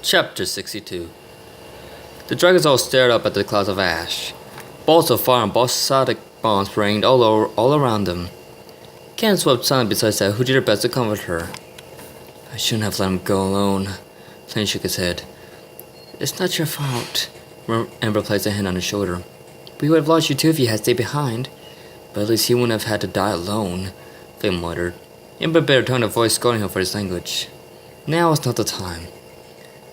Chapter 62. The dragons all stared up at the clouds of ash. Balls of fire and balsamic bombs rained all around them. Candace wept silently beside Sarah, who did her best to comfort her. I shouldn't have let him go alone. Flynn shook his head. It's not your fault. Amber placed a hand on his shoulder. We would have lost you too if you had stayed behind. But at least he wouldn't have had to die alone, Flynn muttered. Amber bit her tone of voice, scolding him for his language. Now is not the time.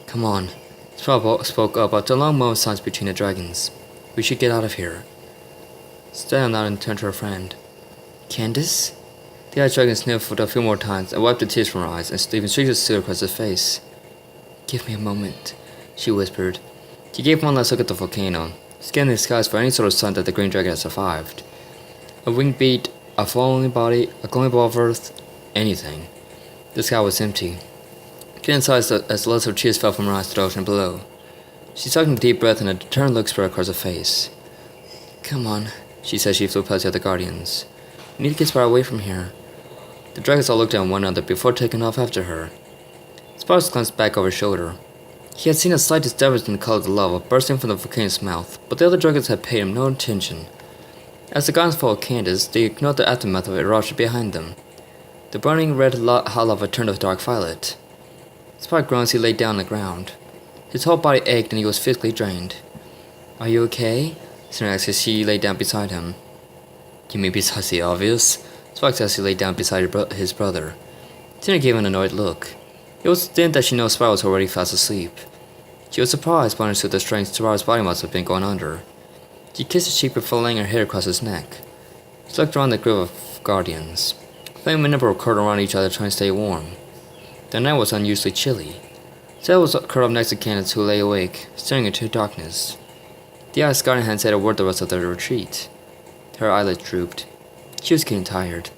Come on, Spyro spoke up after a long moment of silence between the dragons. We should get out of here. Stella nodded and turned to her friend. Candace? The other dragon sniffled a few more times and wiped the tears from her eyes and leaving streaks of soot across his face. Give me a moment, she whispered. She gave one last look at the volcano, scanning the skies for any sort of sign that the green dragon had survived. A winged beat, a falling body, a glowing ball of earth, anything. The sky was empty. Candace sighed as lots of tears fell from her eyes to the ocean below. She sucked in a deep breath and a determined look spread across her face. Come on, she said as she flew past the other guardians. We need to get Spyro away from here. The dragons all looked at one another before taking off after her. Spyro glanced back over his shoulder. He had seen a slight disturbance in the color of the lava bursting from the volcano's mouth, but the other dragons had paid him no attention. As the guardians followed Candace, they ignored the aftermath of eruption behind them. The burning red hot lava turned a dark violet. Spyro groaned as he lay down on the ground. His whole body ached and he was physically drained. Are you okay? Sarah asked as she lay down beside him. You mean besides the obvious? Spyro asked as he lay down beside his brother. Tina gave him an annoyed look. It was then that she knew Spyro was already fast asleep. She was surprised but understood the strain Spyro's body must have been going under. She kissed his cheek before laying her hair across his neck. She looked around the group of guardians. Flame and Nimble were curled around each other trying to stay warm. The night was unusually chilly. Sarah was curled up next to Candace, who lay awake, staring into darkness. The ice guardian hadn't said a word the rest of the retreat. Her eyelids drooped. She was getting tired.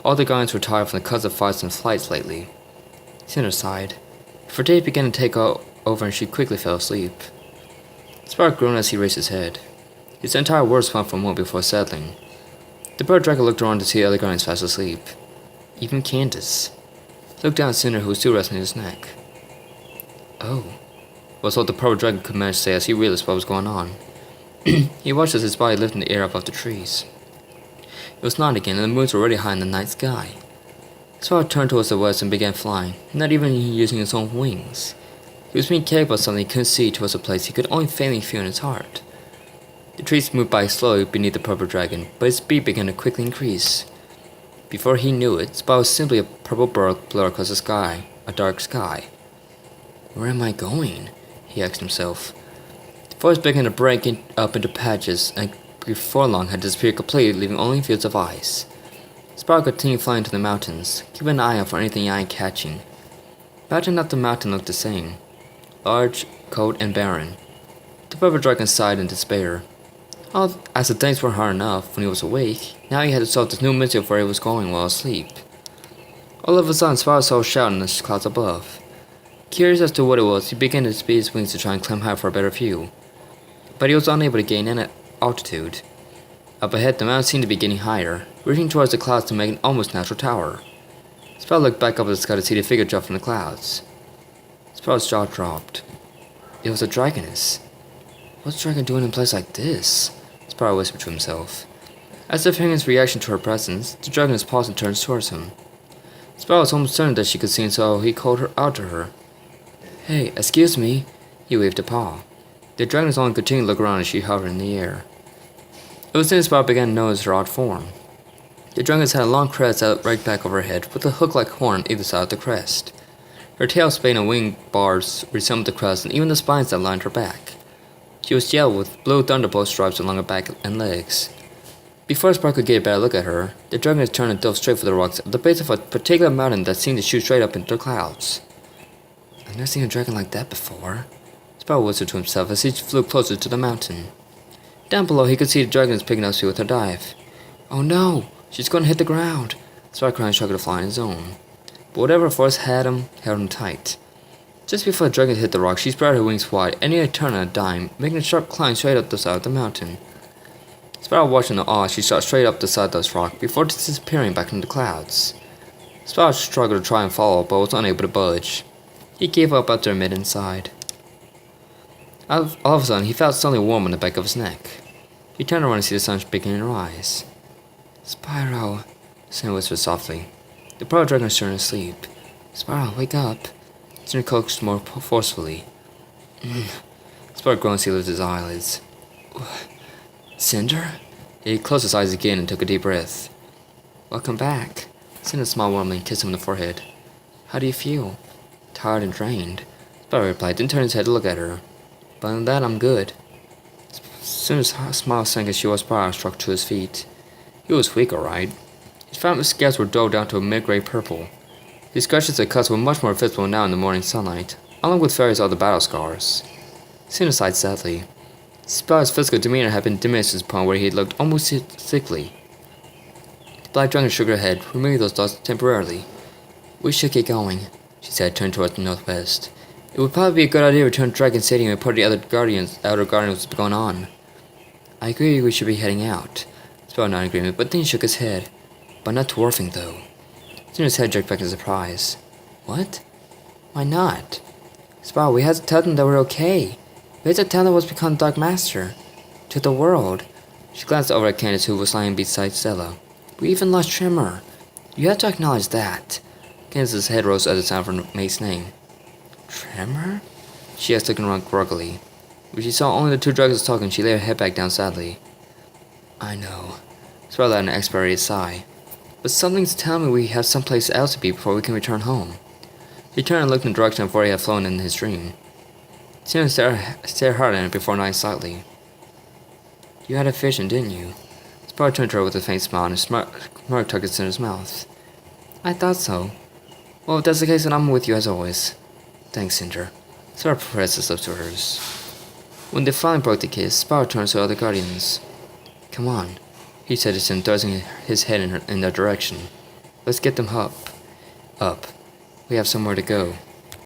All the guardians were tired from the constant fights and flights lately. Cinder sighed. Her day began to take over and she quickly fell asleep. Spyro groaned as he raised his head. His entire world spun for a moment before settling. The bird dragon looked around to see the other guardians fast asleep. Even Candace. He looked down at Cinder, who was still resting his neck. Oh, was all the purple dragon could manage to say as he realized what was going on. He watched as his body lifted in the air above the trees. It was night again, and the moons were already high in the night sky. Spyro turned towards the west and began flying, not even using his own wings. He was being carried by something he couldn't see towards a place he could only faintly feel in his heart. The trees moved by slowly beneath the purple dragon, but his speed began to quickly increase. Before he knew it, Spyro was simply a purple bird blurred across the sky, a dark sky. Where am I going? He asked himself. The forest began to break up into patches, and before long had disappeared completely, leaving only fields of ice. Spyro continued flying to the mountains, keeping an eye out for anything eye-catching. Pattern after mountain looked the same, large, cold, and barren. The purple dragon sighed in despair. As the things were hard enough when he was awake, now he had to solve this new mystery of where he was going while asleep. All of a sudden, Spyro saw a shout in the clouds above. Curious as to what it was, he began to speed his wings to try and climb high for a better view. But he was unable to gain any altitude. Up ahead, the mountain seemed to be getting higher, reaching towards the clouds to make an almost natural tower. Spyro looked back up at the sky to see the figure drop from the clouds. Spyro's jaw dropped. It was a dragoness. What's a dragon doing in a place like this? Spyro whispered to himself. As if hearing his reaction to her presence, the dragoness paused and turned towards him. Spyro was almost certain that she could see him, so he called her out to her. Hey, excuse me. He waved a paw. The dragoness only continued to look around as she hovered in the air. It was then Spyro began to notice her odd form. The dragoness had a long crest out right back over her head, with a hook-like horn on either side of the crest. Her tail, spine, and wing bars resembled the crest and even the spines that lined her back. She was yellow with blue thunderbolt stripes along her back and legs. Before Spyro could get a better look at her, the dragoness turned and dove straight for the rocks at the base of a particular mountain that seemed to shoot straight up into the clouds. I've never seen a dragon like that before, Spyro whispered to himself as he flew closer to the mountain. Down below, he could see the dragoness picking up speed with her dive. Oh no, she's going to hit the ground, Spyro cried and struggled to fly on his own. But whatever force had him, held him tight. Just before the dragon hit the rock, she spread her wings wide and nearly turned on a dime, making a sharp climb straight up the side of the mountain. Spyro watched in awe as she shot straight up the side of this rock before disappearing back into the clouds. Spyro struggled to try and follow, but was unable to budge. He gave up after a minute and sighed. All of a sudden, he felt suddenly warm on the back of his neck. He turned around to see the sun beginning to rise. Spyro, Cinder whispered softly. The poor dragon was turning asleep. Spyro, wake up. Cinder coaxed more forcefully. Spyro groaned as he lifted his eyelids. Cinder? He closed his eyes again and took a deep breath. Welcome back. Cinder smiled warmly and kissed him on the forehead. How do you feel? Tired and drained. Spyro replied, then turned his head to look at her. But on that, I'm good. Cinder's smile sank as she watched Spyro struck to his feet. He was weak, alright. His fat scabs were dulled down to a mid-gray purple. His scratches and cuts were much more visible now in the morning sunlight, along with various other battle scars. Cinder sighed sadly. Spyro's physical demeanor had been diminished to the point where he looked almost sickly. The black dragon shook her head, removing those thoughts temporarily. We should get going, she said, turning towards the northwest. It would probably be a good idea to return to Dragon Stadium and report the outer guardians what's going on. I agree we should be heading out. Spyro nodded in agreement, but then he shook his head. But not dwarfing, though. Cinder's head jerked back in surprise. What? Why not? Spyro, we had to tell them that we're okay. We had to tell them what's become the Dark Master. To the world. She glanced over at Candace, who was lying beside Stella. We even lost Tremor. You have to acknowledge that. Candace's head rose at the sound of her mate's name. Tremor? She asked, looking around groggily. When she saw only the two dragons talking, she laid her head back down sadly. I know. Spyro let an expiated sigh. But something's telling me we have someplace else to be before we can return home. He turned and looked in the direction of where he had flown in his dream. Cinder stared hard at it before nodding slightly. You had a vision, didn't you? Spyro turned to her with a faint smile and a smirk tugged at Cinder's mouth. I thought so. Well, if that's the case, then I'm with you as always. Thanks, Cinder. Spyro pressed his lips to hers. When they finally broke the kiss, Spyro turned to the other guardians. Come on, he said to Cinder, thrusting his head in their direction. Let's get them up. We have somewhere to go.